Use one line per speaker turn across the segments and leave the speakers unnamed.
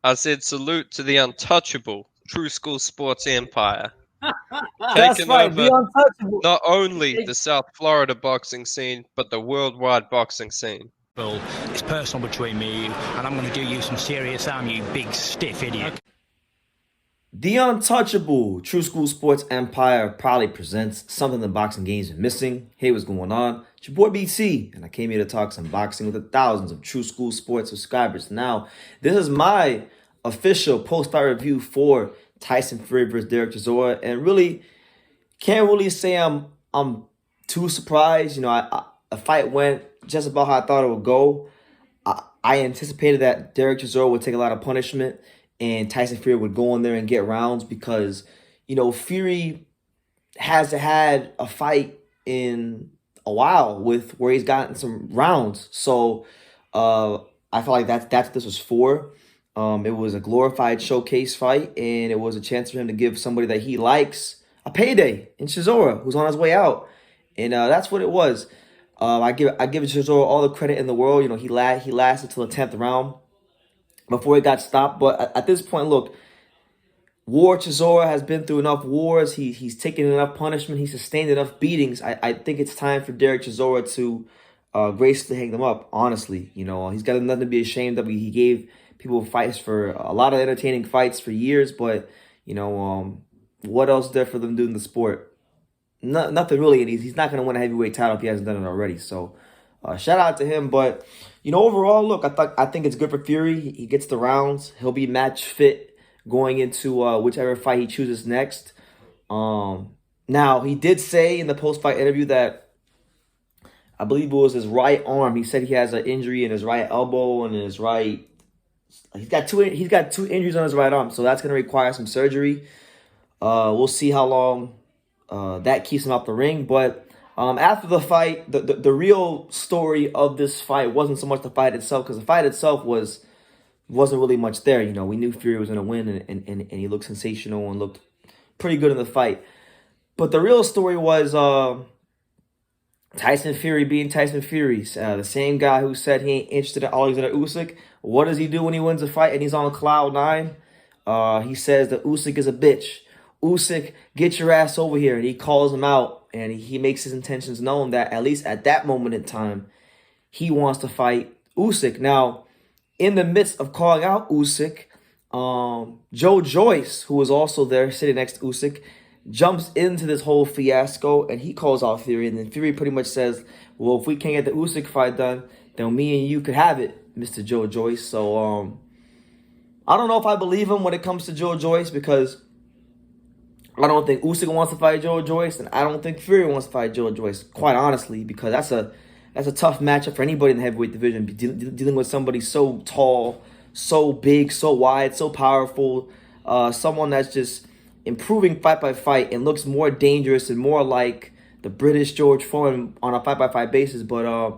I said salute to the untouchable True School Sports Empire,
That's
taking
right, the
over
untouchable.
not only the South Florida boxing scene, but the worldwide boxing scene.
Well, it's personal between me and you, and I'm going to do you some serious harm, you big stiff idiot.
The untouchable True School Sports Empire proudly presents something the boxing game's been missing. Hey, what's going on? It's your boy BC, and I came here to talk some boxing with the thousands of True School Sports subscribers. Now, this is my official post-fight review for Tyson Fury versus Derek Chisora, and really can't really say I'm too surprised. You know, the fight went just about how I thought it would go. I anticipated that Derek Chisora would take a lot of punishment and Tyson Fury would go in there and get rounds because, you know, Fury has had a fight in a while with where he's gotten some rounds. So I felt like that's what this was for. It was a glorified showcase fight, and it was a chance for him to give somebody that he likes a payday in Chisora, who's on his way out. And that's what it was. I give Chisora all the credit in the world. You know, he lasted till the 10th round before he got stopped. But at this point, look, Chisora has been through enough wars. He's taken enough punishment. He's sustained enough beatings. I think it's time for Derek Chisora to gracefully hang them up, honestly. You know, he's got nothing to be ashamed of. He gave people fights for a lot of entertaining fights for years. But, you know, what else is there for them to do in the sport? Nothing really. And he's not going to win a heavyweight title if he hasn't done it already. So shout out to him. But, you know, overall, look, I think it's good for Fury. He gets the rounds. He'll be match fit going into whichever fight he chooses next. Now, he did say in the post-fight interview that I believe it was his right arm. He said he has an injury in his right elbow and in his right. He's got two injuries on his right arm, so that's going to require some surgery. We'll see how long that keeps him off the ring. But after the fight, the real story of this fight wasn't so much the fight itself, because the fight itself wasn't really much there. You know, we knew Fury was going to win, and he looked sensational and looked pretty good in the fight. But the real story was Tyson Fury being Tyson Fury. The same guy who said he ain't interested in Oleksandr Usyk. What does he do when he wins a fight and he's on cloud nine? He says that Usyk is a bitch. Usyk, get your ass over here. And he calls him out, and he makes his intentions known that at least at that moment in time, he wants to fight Usyk. Now, in the midst of calling out Usyk, Joe Joyce, who was also there sitting next to Usyk, jumps into this whole fiasco, and he calls out Fury. And then Fury pretty much says, well, if we can't get the Usyk fight done, then me and you could have it, Mr. Joe Joyce. So I don't know if I believe him when it comes to Joe Joyce, because I don't think Usyk wants to fight Joe Joyce, and I don't think Fury wants to fight Joe Joyce, quite honestly, because that's a tough matchup for anybody in the heavyweight division, dealing with somebody so tall, so big, so wide, so powerful, someone that's just improving fight by fight and looks more dangerous and more like the British George Foreman on a fight by fight basis. But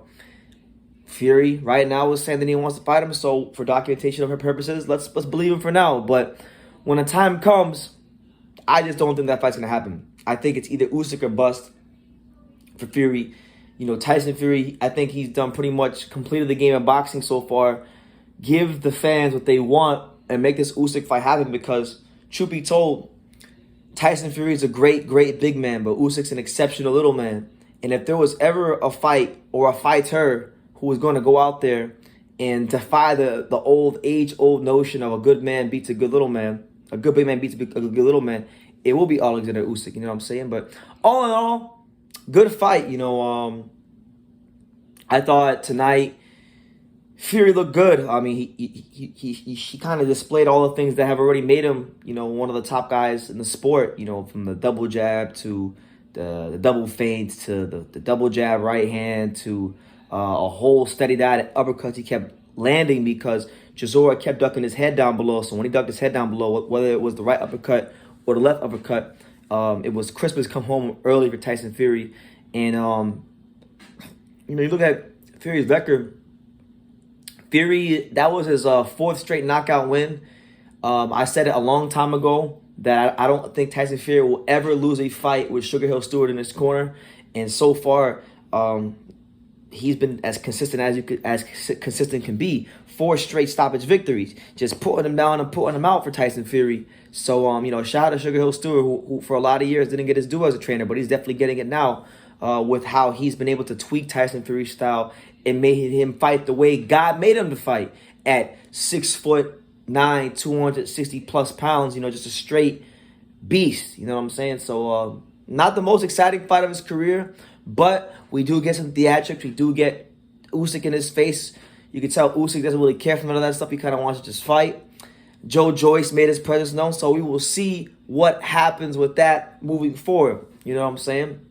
Fury right now is saying that he wants to fight him, so for documentation of her purposes, let's believe him for now. But when the time comes, I just don't think that fight's gonna happen. I think it's either Usyk or bust for Fury. You know, Tyson Fury, I think he's done pretty much completed the game of boxing so far. Give the fans what they want and make this Usyk fight happen, because truth be told, Tyson Fury is a great big man, but Usyk's an exceptional little man. And if there was ever a fight or a fighter who was going to go out there and defy the old notion of a good man beats a good little man, a good big man beats a good little man, it will be Oleksandr Usyk. You know what I'm saying? But all in all, good fight. You know, I thought tonight Fury looked good. I mean, he kind of displayed all the things that have already made him, you know, one of the top guys in the sport. You know, from the double jab to the double feint to the double jab right hand to a whole steady diet of uppercuts he kept landing, because Chisora kept ducking his head down below. So when he ducked his head down below, whether it was the right uppercut or the left uppercut, it was Christmas come home early for Tyson Fury. And, you know, you look at Fury's record. Fury, that was his fourth straight knockout win. I said it a long time ago that I don't think Tyson Fury will ever lose a fight with Sugar Hill Stewart in his corner. And so far, he's been as consistent as consistent can be. 4 straight stoppage victories, just putting him down and putting him out for Tyson Fury. So shout out to Sugar Hill Stewart, who for a lot of years didn't get his due as a trainer, but he's definitely getting it now with how he's been able to tweak Tyson Fury's style and made him fight the way God made him to fight at 6'9", 260 plus pounds. Just a straight beast. You know what I'm saying? So not the most exciting fight of his career, but we do get some theatrics. We do get Usyk in his face. You can tell Usyk doesn't really care for none of that stuff. He kind of wants to just fight. Joe Joyce made his presence known, so we will see what happens with that moving forward. You know what I'm saying?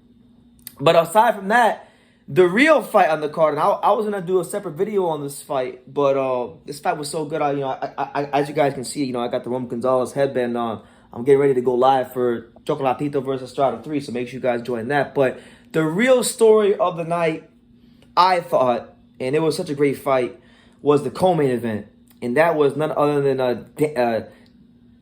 But aside from that, the real fight on the card, and I was gonna do a separate video on this fight, but this fight was so good. I as you guys can see, I got the Roman Gonzalez headband on. I'm getting ready to go live for Chocolatito versus Strada 3, so make sure you guys join that. But the real story of the night, I thought, and it was such a great fight, was the co-main event. And that was none other than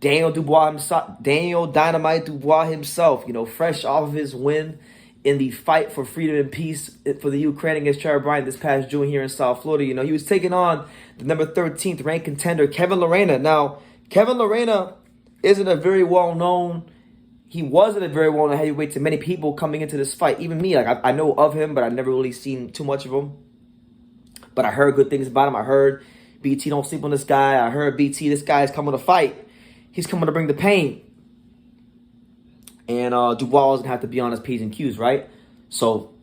Daniel Dynamite Dubois himself, fresh off of his win in the fight for freedom and peace for the Ukraine against Jared Bryan this past June here in South Florida. He was taking on the number 13th ranked contender, Kevin Larena. Now, Kevin Larena isn't a very well-known, he wasn't a very well-known heavyweight to many people coming into this fight. Even me, I know of him, but I've never really seen too much of him. But I heard good things about him. I heard BT don't sleep on this guy. I heard BT, this guy is coming to fight. He's coming to bring the pain. And Dubois doesn't have to be on his P's and Q's, right? So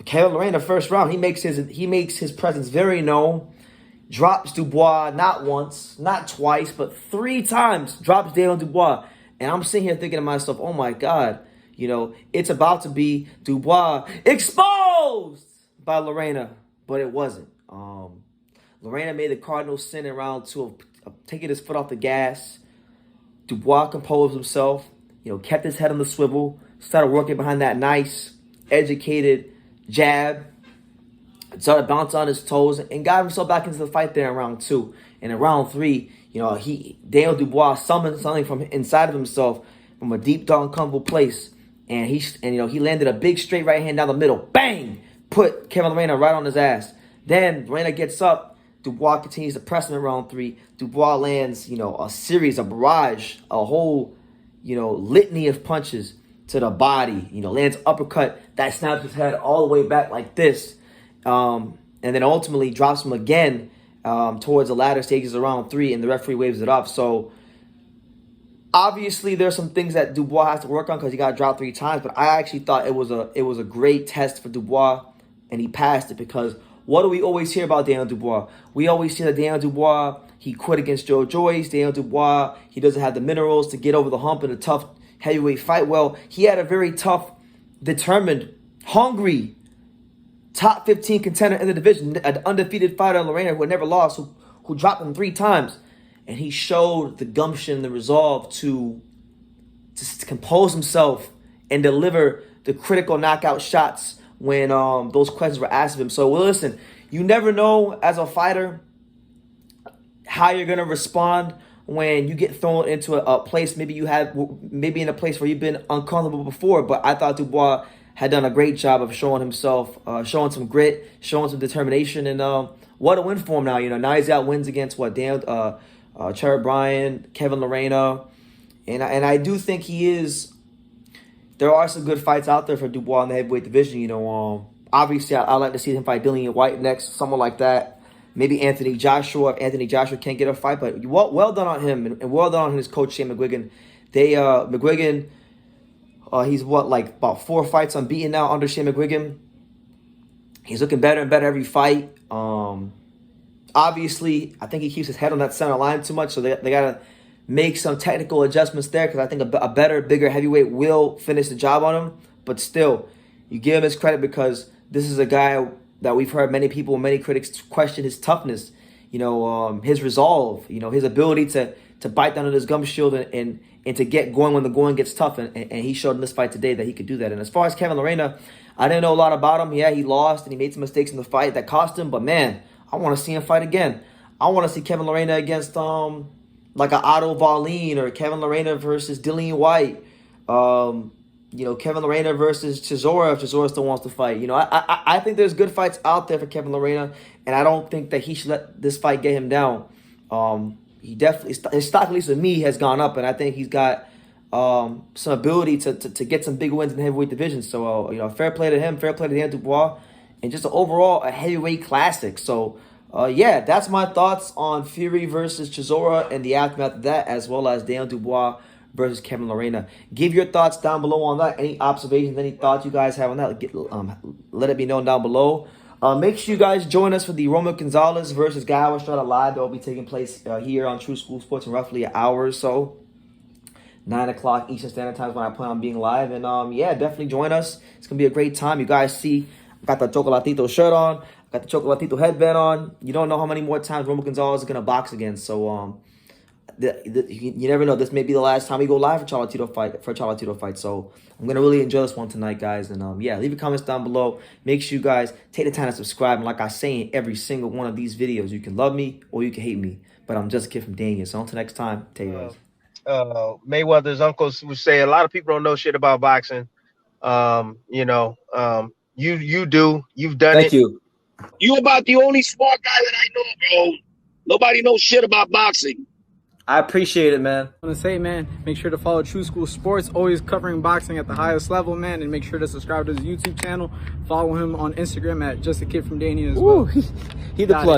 Kevin Larena, first round, he makes his presence very known. Drops Dubois not once, not twice, but 3 times. Drops Daniel Dubois. And I'm sitting here thinking to myself, oh my God, it's about to be Dubois exposed by Larena. But it wasn't. Larena made the cardinal sin in round 2 of taking his foot off the gas. Dubois composed himself, kept his head on the swivel, started working behind that nice, educated jab, started bouncing on his toes, and got himself back into the fight there in round 2. And in round 3, Daniel Dubois summoned something from inside of himself from a deep, dark, uncomfortable place, and he landed a big straight right hand down the middle, bang, put Kevin Larena right on his ass. Then Larena gets up. Dubois continues to press him in round 3. Dubois lands, a series, a barrage, a whole, litany of punches to the body. Lands uppercut that snaps his head all the way back like this. And then ultimately drops him again towards the latter stages of round 3, and the referee waves it off. So obviously there's some things that Dubois has to work on because he got dropped 3 times. But I actually thought it was a great test for Dubois, and he passed it because what do we always hear about Daniel Dubois? We always hear that Daniel Dubois, he quit against Joe Joyce. Daniel Dubois, he doesn't have the minerals to get over the hump in a tough heavyweight fight. Well, he had a very tough, determined, hungry, top 15 contender in the division, an undefeated fighter, Larena, who had never lost, who dropped him 3 times. And he showed the gumption, the resolve to compose himself and deliver the critical knockout shots when those questions were asked of him. So, listen, you never know as a fighter how you're going to respond when you get thrown into a place, maybe in a place where you've been uncomfortable before. But I thought Dubois had done a great job of showing himself, showing some grit, showing some determination, and what a win for him now. Now he's got wins against Jared Bryan, Kevin Larena, and I do think he is. There are some good fights out there for Dubois in the heavyweight division. Obviously, I'd like to see him fight Dillian White next, someone like that. Maybe Anthony Joshua, if Anthony Joshua can't get a fight. But well done on him, and well done on his coach, Shane McGuigan. McGuigan, he's about 4 fights unbeaten now under Shane McGuigan. He's looking better and better every fight. Obviously, I think he keeps his head on that center line too much, so they got to make some technical adjustments there because I think a better, bigger heavyweight will finish the job on him. But still, you give him his credit because this is a guy that we've heard many people, many critics question his toughness, his resolve, his ability to bite down on his gum shield and to get going when the going gets tough. And he showed in this fight today that he could do that. And as far as Kevin Larena, I didn't know a lot about him. Yeah, he lost and he made some mistakes in the fight that cost him. But man, I want to see him fight again. I want to see Kevin Larena against like an Otto Wallin or Kevin Larena versus Dillian White. you know, Kevin Larena versus Chisora if Chisora still wants to fight. You know, I think there's good fights out there for Kevin Larena, and I don't think that he should let this fight get him down. He definitely, his stock, at least with me, has gone up, and I think he's got some ability to get some big wins in the heavyweight division. So, you know, fair play to him, fair play to Dan Dubois, and just overall a heavyweight classic. So, yeah, that's my thoughts on Fury versus Chisora and the aftermath of that, as well as Dan Dubois versus Kevin Larena. Give your thoughts down below on that. Any observations, any thoughts you guys have on that, let it be known down below. Make sure you guys join us for the Roman Gonzalez versus Guy Estrada live that will be taking place here on True School Sports in roughly an hour or so. 9 o'clock Eastern Standard Time is when I plan on being live. And yeah, definitely join us. It's going to be a great time. You guys see, I got the Chocolatito shirt on. I got the Chocolatito headband on. You don't know how many more times Roman Gonzalez is going to box again. So, you never know. This may be the last time we go live for Chocolatito fight. So I'm gonna really enjoy this one tonight, guys. And yeah, leave your comments down below. Make sure you guys take the time to subscribe. And like I say in every single one of these videos, you can love me or you can hate me, but I'm just a kid from Daniel. So until next time, take it guys.
Mayweather's uncles would say a lot of people don't know shit about boxing. You know, you do. You've done it.
Thank you.
You about the only smart guy that I know, bro. Nobody knows shit about boxing.
I appreciate it, man.
I want to say, man, make sure to follow True School Sports, always covering boxing at the highest level, man, and make sure to subscribe to his YouTube channel. Follow him on Instagram at Just a Kid from Danny as well.
He the plug.